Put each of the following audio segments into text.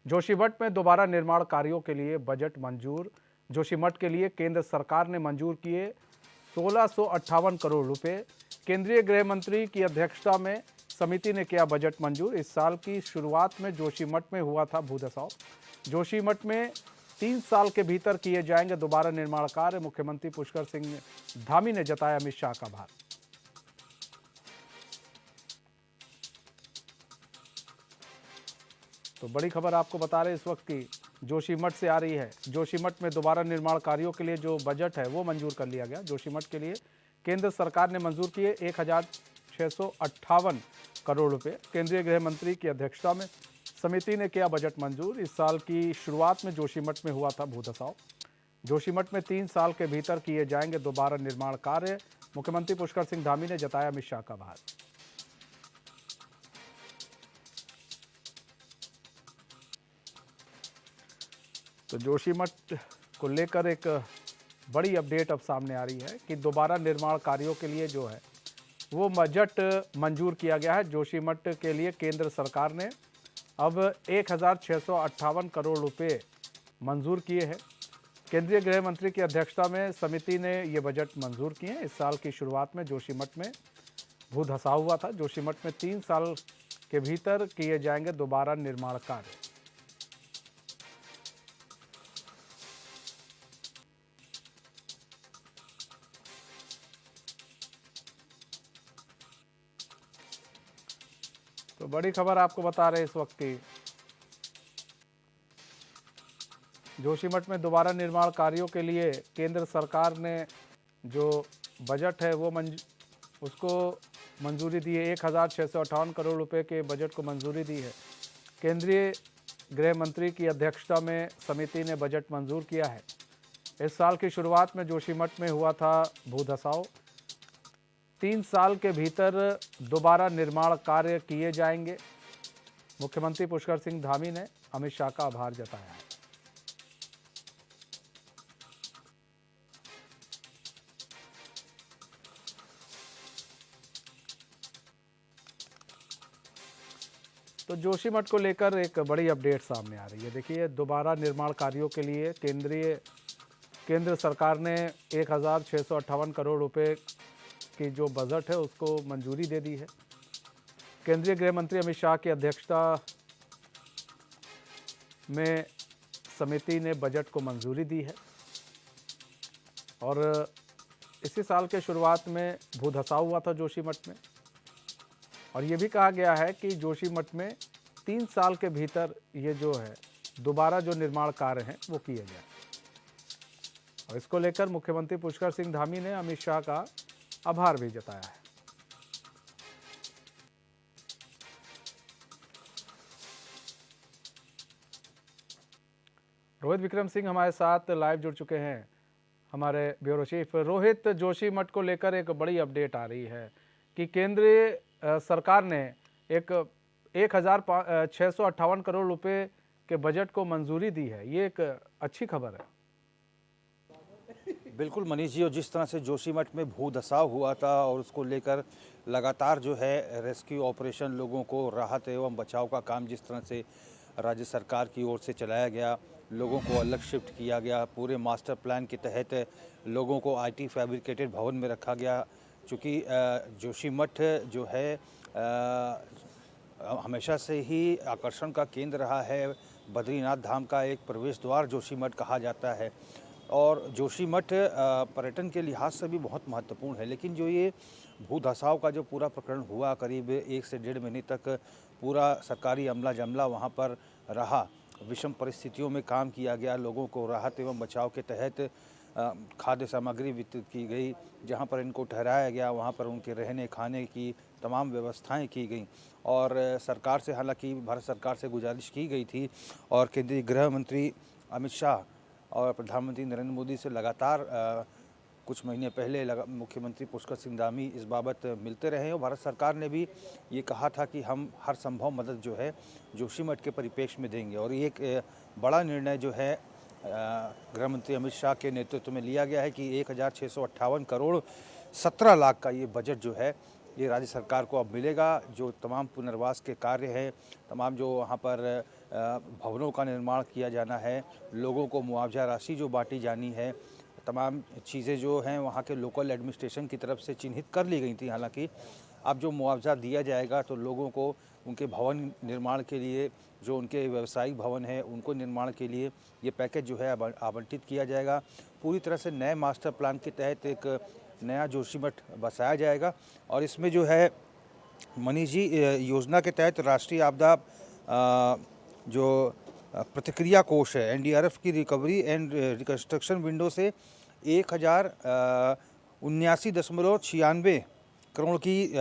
जोशीमठ में दोबारा निर्माण कार्यों के लिए बजट मंजूर। जोशीमठ के लिए केंद्र सरकार ने मंजूर किए 1658 करोड़ रुपए। केंद्रीय गृह मंत्री की अध्यक्षता में समिति ने किया बजट मंजूर। इस साल की शुरुआत में जोशीमठ में हुआ था भूधसाव। जोशीमठ में 3 साल के भीतर किए जाएंगे दोबारा निर्माण कार्य। मुख्यमंत्री पुष्कर सिंह धामी ने जताया अमित शाह का आभार। तो बड़ी खबर आपको बता रहे इस वक्त की जोशीमठ से आ रही है। जोशीमठ में दोबारा निर्माण कार्यों के लिए जो बजट है वो मंजूर कर लिया गया। जोशीमठ के लिए केंद्र सरकार ने मंजूर किए 1658 करोड़ रुपए। केंद्रीय गृह मंत्री की अध्यक्षता में समिति ने किया बजट मंजूर। इस साल की शुरुआत में जोशीमठ में हुआ था भूधसाव। जोशीमठ में 3 साल के भीतर किए जाएंगे दोबारा निर्माण कार्य। मुख्यमंत्री पुष्कर सिंह धामी ने जताया अमित शाह का आभार। तो जोशीमठ को लेकर एक बड़ी अपडेट अब सामने आ रही है कि दोबारा निर्माण कार्यों के लिए जो है वो बजट मंजूर किया गया है। जोशीमठ के लिए केंद्र सरकार ने अब 1658 करोड़ रुपए मंजूर किए हैं। केंद्रीय गृह मंत्री की अध्यक्षता में समिति ने ये बजट मंजूर किए हैं। इस साल की शुरुआत में जोशीमठ में भूधसाव हुआ था। जोशीमठ में 3 साल के भीतर किए जाएंगे दोबारा निर्माण कार्य। तो बड़ी खबर आपको बता रहे इस वक्त की जोशीमठ में दोबारा निर्माण कार्यों के लिए केंद्र सरकार ने जो बजट है वो उसको मंजूरी दी है। 1658 करोड़ रुपए के बजट को मंजूरी दी है। केंद्रीय गृह मंत्री की अध्यक्षता में समिति ने बजट मंजूर किया है। इस साल की शुरुआत में जोशीमठ में हुआ था भूधसाव। 3 साल के भीतर दोबारा निर्माण कार्य किए जाएंगे। मुख्यमंत्री पुष्कर सिंह धामी ने अमित शाह का आभार जताया है। तो जोशीमठ को लेकर एक बड़ी अपडेट सामने आ रही है। देखिए, दोबारा निर्माण कार्यों के लिए केंद्र सरकार ने 1658 करोड़ रुपए की जो बजट है उसको मंजूरी दे दी है। केंद्रीय गृह मंत्री अमित शाह की अध्यक्षता में समिति ने बजट को मंजूरी दी है और इसी साल के शुरुआत में भूधसाव हुआ था जोशीमठ में और ये भी कहा गया है कि जोशीमठ में 3 साल के भीतर ये जो है दोबारा जो निर्माण कार्य हैं वो किए जाए। और इसको लेकर मुख्यमंत्री पुष्कर सिंह धामी ने अमित शाह का आभार भी जताया है। रोहित विक्रम सिंह हमारे साथ लाइव जुड़ चुके हैं, हमारे ब्यूरो चीफ। रोहित, जोशीमठ को लेकर एक बड़ी अपडेट आ रही है कि केंद्रीय सरकार ने एक 1658 करोड़ रुपए के बजट को मंजूरी दी है। ये एक अच्छी खबर है। बिल्कुल मनीष जी, और जिस तरह से जोशीमठ में भूधसाव हुआ था और उसको लेकर लगातार जो है रेस्क्यू ऑपरेशन, लोगों को राहत एवं बचाव का काम जिस तरह से राज्य सरकार की ओर से चलाया गया, लोगों को अलग शिफ्ट किया गया, पूरे मास्टर प्लान के तहत लोगों को आईटी फैब्रिकेटेड भवन में रखा गया। चूँकि जोशीमठ जो है हमेशा से ही आकर्षण का केंद्र रहा है। बद्रीनाथ धाम का एक प्रवेश द्वार जोशीमठ कहा जाता है और जोशीमठ पर्यटन के लिहाज से भी बहुत महत्वपूर्ण है। लेकिन जो ये भूधसाव का जो पूरा प्रकरण हुआ, करीब 1 से 1.5 महीने तक पूरा सरकारी अमला जमला वहाँ पर रहा, विषम परिस्थितियों में काम किया गया, लोगों को राहत एवं बचाव के तहत खाद्य सामग्री वितरित की गई, जहाँ पर इनको ठहराया गया वहाँ पर उनके रहने खाने की तमाम व्यवस्थाएं की गई और सरकार से, हालांकि भारत सरकार से गुजारिश की गई थी और केंद्रीय गृह मंत्री अमित शाह और प्रधानमंत्री नरेंद्र मोदी से लगातार कुछ महीने पहले मुख्यमंत्री पुष्कर सिंह धामी इस बाबत मिलते रहे और भारत सरकार ने भी ये कहा था कि हम हर संभव मदद जो है जोशीमठ के परिप्रेक्ष्य में देंगे। और ये एक बड़ा निर्णय जो है गृह मंत्री अमित शाह के नेतृत्व में लिया गया है कि 1658 करोड़ 17 लाख का ये बजट जो है ये राज्य सरकार को अब मिलेगा। जो तमाम पुनर्वास के कार्य हैं, तमाम जो वहाँ पर भवनों का निर्माण किया जाना है, लोगों को मुआवजा राशि जो बांटी जानी है, तमाम चीज़ें जो हैं वहाँ के लोकल एडमिनिस्ट्रेशन की तरफ से चिन्हित कर ली गई थी। हालांकि अब जो मुआवजा दिया जाएगा तो लोगों को उनके भवन निर्माण के लिए, जो उनके व्यावसायिक भवन है उनको निर्माण के लिए ये पैकेज जो है आवंटित किया जाएगा। पूरी तरह से नए मास्टर प्लान के तहत एक नया जोशीमठ बसाया जाएगा और इसमें जो है मनीष जी, योजना के तहत राष्ट्रीय आपदा जो प्रतिक्रिया कोष है, एनडीआरएफ की रिकवरी एंड रिकंस्ट्रक्शन विंडो से 1079.96 करोड़ की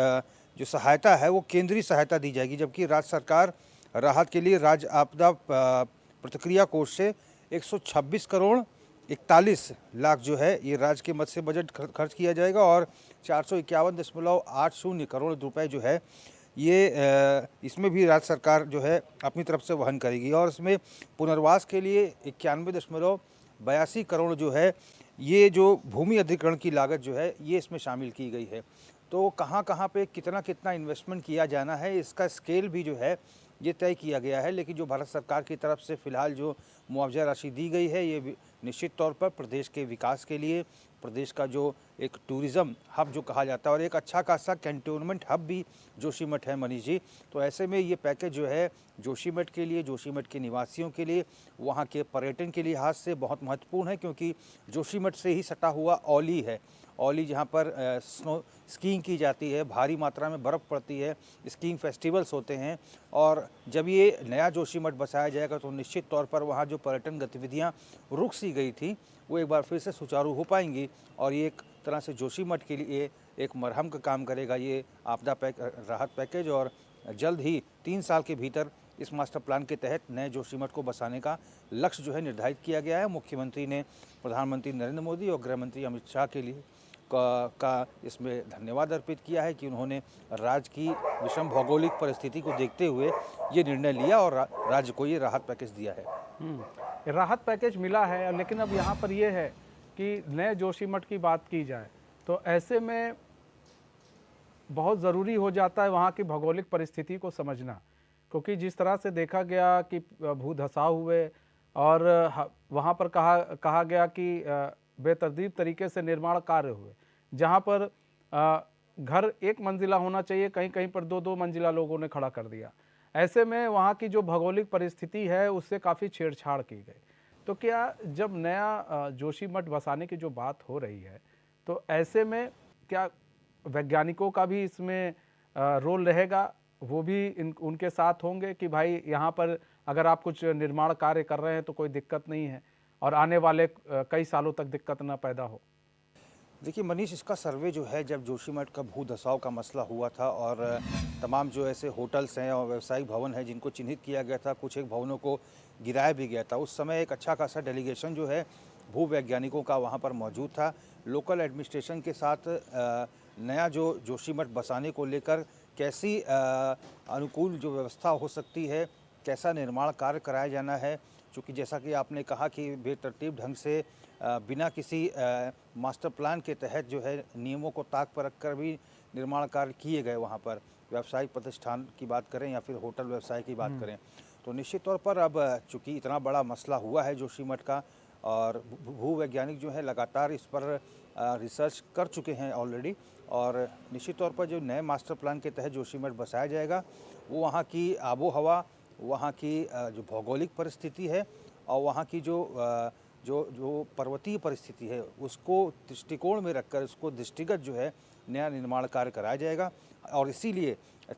जो सहायता है वो केंद्रीय सहायता दी जाएगी, जबकि राज्य सरकार राहत के लिए राज्य आपदा प्रतिक्रिया कोष से 126 करोड़ 41 लाख जो है ये राज्य के मद से बजट खर्च किया जाएगा और 451.80 करोड़ रुपए जो है ये इसमें भी राज्य सरकार जो है अपनी तरफ से वहन करेगी और इसमें पुनर्वास के लिए 91.82 करोड़ जो है ये जो भूमि अधिग्रहण की लागत जो है ये इसमें शामिल की गई है। तो कहाँ कहाँ पे कितना कितना इन्वेस्टमेंट किया जाना है इसका स्केल भी जो है ये तय किया गया है, लेकिन जो भारत सरकार की तरफ से फ़िलहाल जो मुआवजा राशि दी गई है ये निश्चित तौर पर प्रदेश के विकास के लिए, प्रदेश का जो एक टूरिज़्म हब जो कहा जाता है और एक अच्छा खासा कैंटोनमेंट हब भी जोशीमठ है मनीष जी। तो ऐसे में ये पैकेज जो है जोशीमठ के लिए, जोशीमठ के निवासियों के लिए, वहाँ के पर्यटन के लिहाज से बहुत महत्वपूर्ण है, क्योंकि जोशीमठ से ही सटा हुआ औली है। औली जहाँ पर स्नो स्कीइंग की जाती है, भारी मात्रा में बर्फ़ पड़ती है, स्कीइंग फेस्टिवल्स होते हैं और जब ये नया जोशीमठ बसाया जाएगा तो निश्चित तौर पर वहाँ जो पर्यटन गतिविधियाँ रुक सी गई थी वो एक बार फिर से सुचारू हो पाएंगी और ये एक तरह से जोशीमठ के लिए एक मरहम का काम करेगा ये आपदा राहत पैकेज। और जल्द ही 3 साल के भीतर इस मास्टर प्लान के तहत नए जोशीमठ को बसाने का लक्ष्य जो है निर्धारित किया गया है। मुख्यमंत्री ने प्रधानमंत्री नरेंद्र मोदी और गृह मंत्री अमित शाह के लिए का इसमें धन्यवाद अर्पित किया है कि उन्होंने राज्य की विषम भौगोलिक परिस्थिति को देखते हुए ये निर्णय लिया और राज्य को ये राहत पैकेज दिया है। राहत पैकेज मिला है, लेकिन अब यहाँ पर ये है कि नए जोशीमठ की बात की जाए तो ऐसे में बहुत ज़रूरी हो जाता है वहाँ की भौगोलिक परिस्थिति को समझना, क्योंकि जिस तरह से देखा गया कि भू धसाव हुए और वहाँ पर कहा गया कि बेतरतीब तरीके से निर्माण कार्य हुए, जहाँ पर घर एक मंजिला होना चाहिए, कहीं कहीं पर 2-2 मंजिला लोगों ने खड़ा कर दिया। ऐसे में वहाँ की जो भौगोलिक परिस्थिति है उससे काफ़ी छेड़छाड़ की गई। तो क्या जब नया जोशीमठ बसाने की जो बात हो रही है तो ऐसे में क्या वैज्ञानिकों का भी इसमें रोल रहेगा, वो भी उनके साथ होंगे कि भाई यहाँ पर अगर आप कुछ निर्माण कार्य कर रहे हैं तो कोई दिक्कत नहीं है और आने वाले कई सालों तक दिक्कत ना पैदा हो? देखिए मनीष, इसका सर्वे जो है जब जोशीमठ का भू धसाव का मसला हुआ था और तमाम जो ऐसे होटल्स हैं और व्यावसायिक भवन हैं जिनको चिन्हित किया गया था, कुछ एक भवनों को गिराया भी गया था, उस समय एक अच्छा खासा डेलीगेशन जो है भू वैज्ञानिकों का वहाँ पर मौजूद था। लोकल एडमिनिस्ट्रेशन के साथ नया जो जोशीमठ बसाने को लेकर कैसी अनुकूल जो व्यवस्था हो सकती है, कैसा निर्माण कार्य कराया जाना है, क्योंकि जैसा कि आपने कहा कि बेतरतीब ढंग से बिना किसी मास्टर प्लान के तहत जो है नियमों को ताक पर रखकर भी निर्माण कार्य किए गए वहाँ पर, व्यावसायिक प्रतिष्ठान की बात करें या फिर होटल व्यवसाय की बात करें, तो निश्चित तौर पर अब चूँकि इतना बड़ा मसला हुआ है जोशीमठ का और भू वैज्ञानिक जो है लगातार इस पर रिसर्च कर चुके हैं ऑलरेडी, और निश्चित तौर पर जो नए मास्टर प्लान के तहत जोशीमठ बसाया जाएगा वो वहाँ की आबो हवा, वहाँ की जो भौगोलिक परिस्थिति है और वहाँ की जो पर्वतीय परिस्थिति है उसको दृष्टिकोण में रखकर उसको दृष्टिगत जो है नया निर्माण कार्य कराया जाएगा और इसीलिए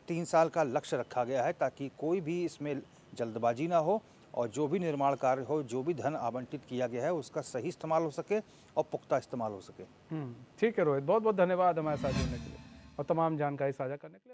3 साल का लक्ष्य रखा गया है ताकि कोई भी इसमें जल्दबाजी ना हो और जो भी निर्माण कार्य हो, जो भी धन आवंटित किया गया है उसका सही इस्तेमाल हो सके और पुख्ता इस्तेमाल हो सके। ठीक है रोहित, बहुत बहुत धन्यवाद हमारे साथ जुड़ने के लिए और तमाम जानकारी साझा करने के लिए।